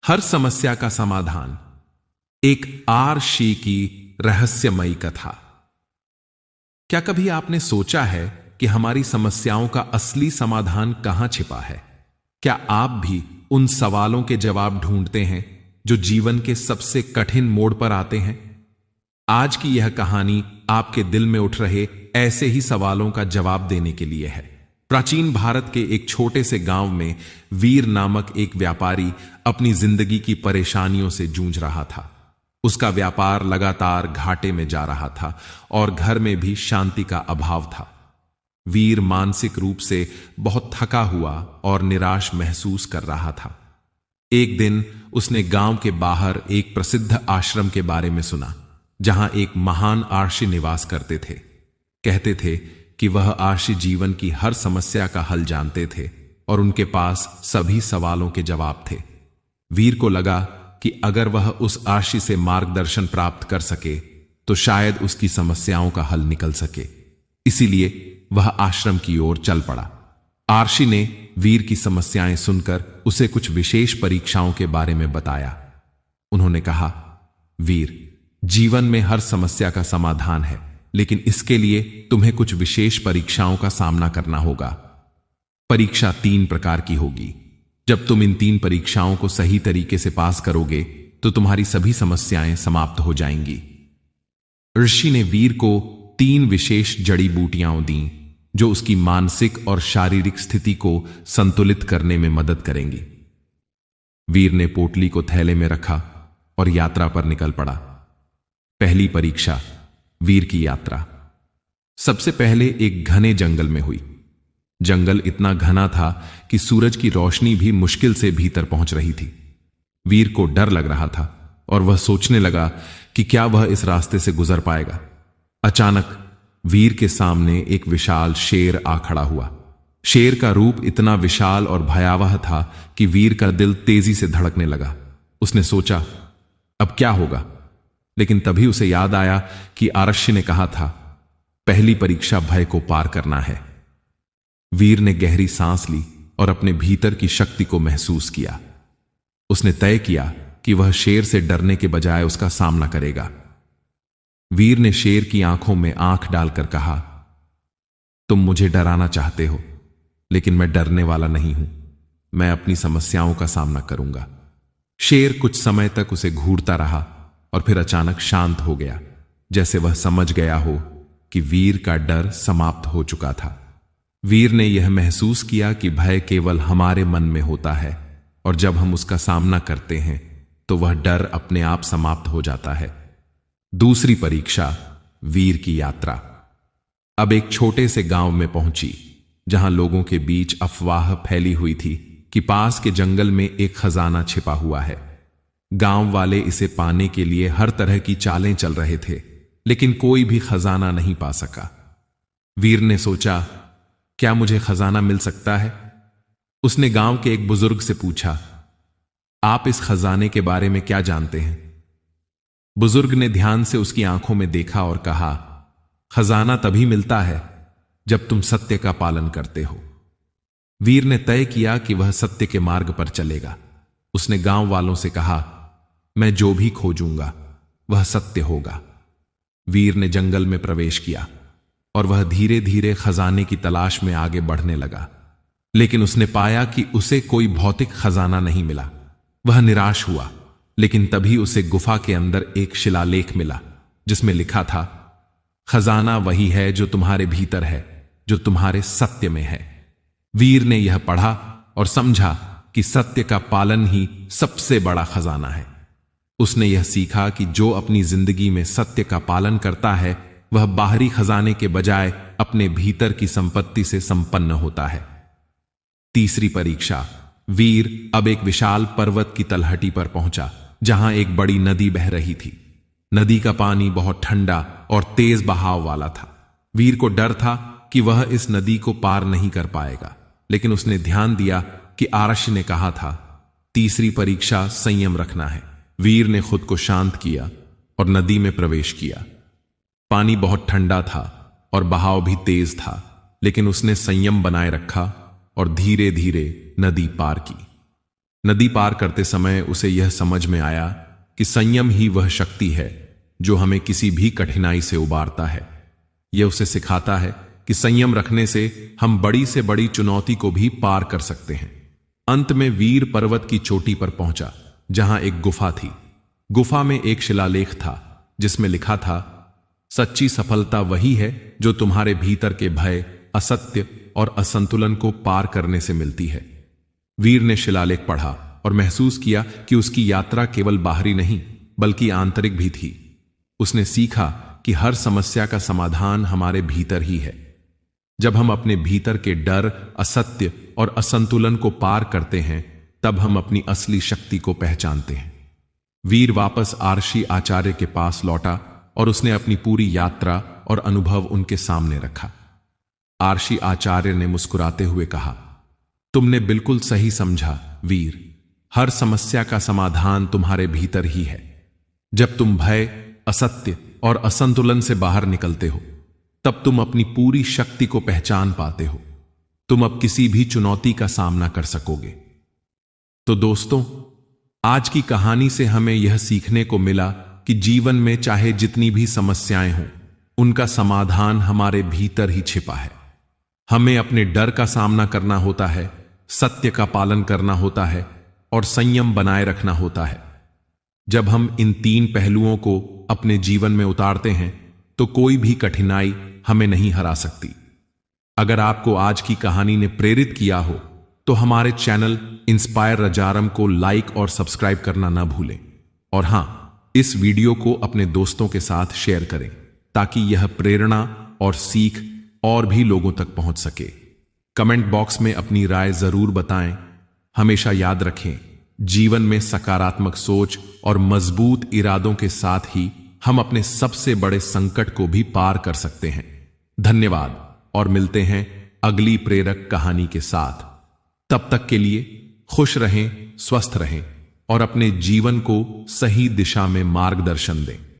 हर समस्या का समाधान। एक आरशी की रहस्यमयी कथा। क्या कभी आपने सोचा है कि हमारी समस्याओं का असली समाधान कहां छिपा है? क्या आप भी उन सवालों के जवाब ढूंढते हैं जो जीवन के सबसे कठिन मोड़ पर आते हैं? आज की यह कहानी आपके दिल में उठ रहे ऐसे ही सवालों का जवाब देने के लिए है। प्राचीन भारत के एक छोटे से गांव में वीर नामक एक व्यापारी अपनी जिंदगी की परेशानियों से जूझ रहा था। उसका व्यापार लगातार घाटे में जा रहा था और घर में भी शांति का अभाव था। वीर मानसिक रूप से बहुत थका हुआ और निराश महसूस कर रहा था। एक दिन उसने गांव के बाहर एक प्रसिद्ध आश्रम के बारे में सुना, जहां एक महान आर्षि निवास करते थे। कहते थे कि वह आर्षि जीवन की हर समस्या का हल जानते थे और उनके पास सभी सवालों के जवाब थे। वीर को लगा कि अगर वह उस आर्षि से मार्गदर्शन प्राप्त कर सके तो शायद उसकी समस्याओं का हल निकल सके। इसीलिए वह आश्रम की ओर चल पड़ा। आर्षि ने वीर की समस्याएं सुनकर उसे कुछ विशेष परीक्षाओं के बारे में बताया। उन्होंने कहा, वीर, जीवन में हर समस्या का समाधान है, लेकिन इसके लिए तुम्हें कुछ विशेष परीक्षाओं का सामना करना होगा। परीक्षा 3 प्रकार की होगी। जब तुम इन 3 परीक्षाओं को सही तरीके से पास करोगे तो तुम्हारी सभी समस्याएं समाप्त हो जाएंगी। ऋषि ने वीर को 3 विशेष जड़ी बूटियां दीं जो उसकी मानसिक और शारीरिक स्थिति को संतुलित करने में मदद करेंगी। वीर ने पोटली को थैले में रखा और यात्रा पर निकल पड़ा। पहली परीक्षा, वीर की यात्रा। सबसे पहले एक घने जंगल में हुई। जंगल इतना घना था कि सूरज की रोशनी भी मुश्किल से भीतर पहुंच रही थी। वीर को डर लग रहा था और वह सोचने लगा कि क्या वह इस रास्ते से गुजर पाएगा। अचानक वीर के सामने एक विशाल शेर आ खड़ा हुआ। शेर का रूप इतना विशाल और भयावह था कि वीर का दिल तेजी से धड़कने लगा। उसने सोचा, अब क्या होगा? लेकिन तभी उसे याद आया कि आर्षि ने कहा था, पहली परीक्षा भय को पार करना है। वीर ने गहरी सांस ली और अपने भीतर की शक्ति को महसूस किया। उसने तय किया कि वह शेर से डरने के बजाय उसका सामना करेगा। वीर ने शेर की आंखों में आंख डालकर कहा, तुम मुझे डराना चाहते हो, लेकिन मैं डरने वाला नहीं हूं। मैं अपनी समस्याओं का सामना करूंगा। शेर कुछ समय तक उसे घूरता रहा और फिर अचानक शांत हो गया, जैसे वह समझ गया हो कि वीर का डर समाप्त हो चुका था। वीर ने यह महसूस किया कि भय केवल हमारे मन में होता है और जब हम उसका सामना करते हैं तो वह डर अपने आप समाप्त हो जाता है। दूसरी परीक्षा, वीर की यात्रा। अब एक छोटे से गांव में पहुंची, जहां लोगों के बीच अफवाह फैली हुई थी कि पास के जंगल में एक खजाना छिपा हुआ है। गांव वाले इसे पाने के लिए हर तरह की चालें चल रहे थे, लेकिन कोई भी खजाना नहीं पा सका। वीर ने सोचा, क्या मुझे खजाना मिल सकता है? उसने गांव के एक बुजुर्ग से पूछा, आप इस खजाने के बारे में क्या जानते हैं? बुजुर्ग ने ध्यान से उसकी आंखों में देखा और कहा, खजाना तभी मिलता है जब तुम सत्य का पालन करते हो। वीर ने तय किया कि वह सत्य के मार्ग पर चलेगा। उसने गांव वालों से कहा, मैं जो भी खोजूंगा वह सत्य होगा। वीर ने जंगल में प्रवेश किया और वह धीरे धीरे खजाने की तलाश में आगे बढ़ने लगा, लेकिन उसने पाया कि उसे कोई भौतिक खजाना नहीं मिला। वह निराश हुआ, लेकिन तभी उसे गुफा के अंदर एक शिलालेख मिला, जिसमें लिखा था, खजाना वही है जो तुम्हारे भीतर है, जो तुम्हारे सत्य में है। वीर ने यह पढ़ा और समझा कि सत्य का पालन ही सबसे बड़ा खजाना है। उसने यह सीखा कि जो अपनी जिंदगी में सत्य का पालन करता है वह बाहरी खजाने के बजाय अपने भीतर की संपत्ति से संपन्न होता है। तीसरी परीक्षा, वीर अब एक विशाल पर्वत की तलहटी पर पहुंचा, जहां एक बड़ी नदी बह रही थी। नदी का पानी बहुत ठंडा और तेज बहाव वाला था। वीर को डर था कि वह इस नदी को पार नहीं कर पाएगा, लेकिन उसने ध्यान दिया कि आर्षि ने कहा था, तीसरी परीक्षा संयम रखना है। वीर ने खुद को शांत किया और नदी में प्रवेश किया। पानी बहुत ठंडा था और बहाव भी तेज था, लेकिन उसने संयम बनाए रखा और धीरे धीरे नदी पार की। नदी पार करते समय उसे यह समझ में आया कि संयम ही वह शक्ति है जो हमें किसी भी कठिनाई से उबारता है। यह उसे सिखाता है कि संयम रखने से हम बड़ी से बड़ी चुनौती को भी पार कर सकते हैं। अंत में वीर पर्वत की चोटी पर पहुंचा, जहां एक गुफा थी। गुफा में एक शिलालेख था जिसमें लिखा था, सच्ची सफलता वही है जो तुम्हारे भीतर के भय, असत्य और असंतुलन को पार करने से मिलती है। वीर ने शिलालेख पढ़ा और महसूस किया कि उसकी यात्रा केवल बाहरी नहीं बल्कि आंतरिक भी थी। उसने सीखा कि हर समस्या का समाधान हमारे भीतर ही है। जब हम अपने भीतर के डर, असत्य और असंतुलन को पार करते हैं, तब हम अपनी असली शक्ति को पहचानते हैं। वीर वापस आर्षि आचार्य के पास लौटा और उसने अपनी पूरी यात्रा और अनुभव उनके सामने रखा। आर्षि आचार्य ने मुस्कुराते हुए कहा, तुमने बिल्कुल सही समझा वीर, हर समस्या का समाधान तुम्हारे भीतर ही है। जब तुम भय, असत्य और असंतुलन से बाहर निकलते हो, तब तुम अपनी पूरी शक्ति को पहचान पाते हो। तुम अब किसी भी चुनौती का सामना कर सकोगे। तो दोस्तों, आज की कहानी से हमें यह सीखने को मिला कि जीवन में चाहे जितनी भी समस्याएं हों, उनका समाधान हमारे भीतर ही छिपा है। हमें अपने डर का सामना करना होता है, सत्य का पालन करना होता है और संयम बनाए रखना होता है। जब हम इन तीन पहलुओं को अपने जीवन में उतारते हैं, तो कोई भी कठिनाई हमें नहीं हरा सकती। अगर आपको आज की कहानी ने प्रेरित किया हो, तो हमारे चैनल इंस्पायर रजारम को लाइक और सब्सक्राइब करना ना भूलें। और हां, इस वीडियो को अपने दोस्तों के साथ शेयर करें ताकि यह प्रेरणा और सीख और भी लोगों तक पहुंच सके। कमेंट बॉक्स में अपनी राय जरूर बताएं। हमेशा याद रखें, जीवन में सकारात्मक सोच और मजबूत इरादों के साथ ही हम अपने सबसे बड़े संकट को भी पार कर सकते हैं। धन्यवाद और मिलते हैं अगली प्रेरक कहानी के साथ। तब तक के लिए खुश रहें, स्वस्थ रहें और अपने जीवन को सही दिशा में मार्गदर्शन दें।